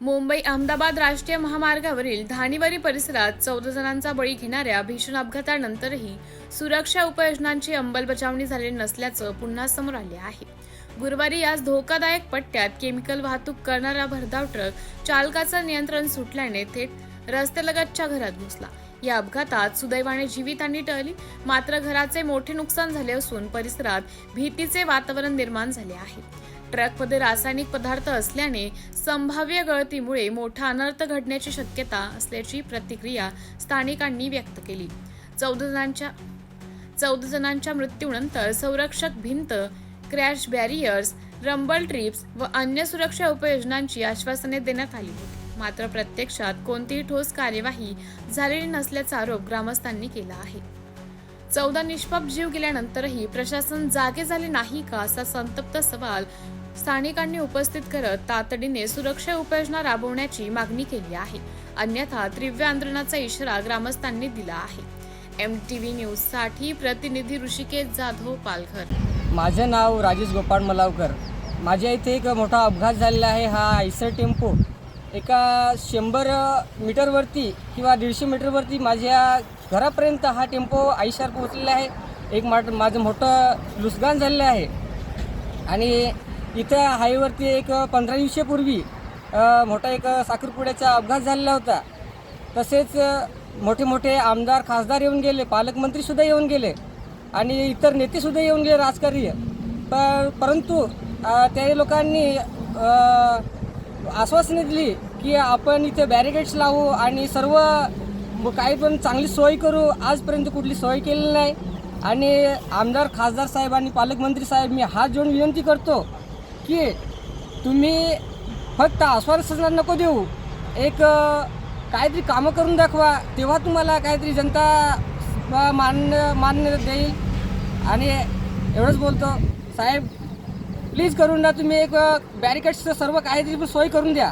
मुंबई अहमदाबाद राष्ट्रीय महामार्गावरील धानिवरी परिसरात 14 जणांचा बळी घेणाऱ्या भीषण अपघातानंतरही सुरक्षा उपाययोजनांची अंमलबजावणी झालेली नसल्याचं पुन्हा समोर आले आहे। गुरुवारी याच धोकादायक पट्ट्यात केमिकल वाहतूक करणारा भरधाव ट्रक चालकाचं नियंत्रण सुटल्याने थेट रस्त्यालगतच्या घरात घुसला। या अपघातात सुदैवाने जीवितहानी टळली, मात्र घराचे मोठे नुकसान झाले असून परिसरात भीतीचे वातावरण निर्माण झाले आहे। ट्रकमध्ये रासायनिक पदार्थ असल्याने संभाव्य गळतीमुळे मोठा अनर्थ घडण्याची शक्यता असल्याची प्रतिक्रिया स्थानिकांनी व्यक्त केली। 14 जणांच्या मृत्यूनंतर संरक्षक भिंत, क्रॅश बॅरियर्स, रंबल ट्रिप्स व अन्य सुरक्षा उपाययोजनांची आश्वासने देण्यात आली होती, मात्र प्रत्यक्षात कोणतीही ठोस कार्यवाही झालेली नसल्याचा आरोप ग्रामस्थांनी केला आहे। 14 निष्पाप जीव गेल्यानंतरही प्रशासन जागे झाले नाही का, असा संतप्त सवाल स्थानिकांनी उपस्थित करत तातडीने सुरक्षा उपाययोजना राबवण्याची मागणी केली आहे। अन्यथा तीव्र आंदोलनाचा इशारा ग्रामस्थांनी दिला आहे। MTV न्यूज साठी प्रतिनिधी ऋषिकेश जाधव, पालघर। माझे नाव राजेश गोपाळ मलावकर। माझ्या इथे एक मोठा अपघात झालेला आहे। हा आयसर टेम्पो एका 100 मीटरवरती किंवा 150 मीटरवरती माझ्या घरापर्यंत हा टेम्पो आयसर पोहोचलेला आहे। एक माझं मोठं नुकसान झालेलं आहे आणि इथं हायवेवरती एक 15 दिवसापूर्वी मोठा एक साखरपुड्याचा अपघात झालेला होता। तसेच मोठे मोठे आमदार, खासदार येऊन गेले, पालकमंत्रीसुद्धा येऊन गेले आणि इतर नेतेसुद्धा येऊन गेले, राजकारणी। परंतु त्या लोकांनी आश्वासने दिली की आपण इथे बॅरिकेड्स लावू आणि सर्व काही पण चांगली सोय करू। आजपर्यंत कुठली सोय केलेली नाही आणि आमदार, खासदार साहेब आणि पालकमंत्री साहेब, मी हात जोडून विनंती करतो की तुम्ही फक्त आश्वासन नको देऊ, एक काहीतरी कामं करून दाखवा, तेव्हा तुम्हाला काहीतरी जनता मान्य देईल। आणि एवढंच बोलतो, साहेब प्लीज करून द्या, तुम्ही एक बॅरिकेड्सचं सर्व काहीतरी सोय करून द्या।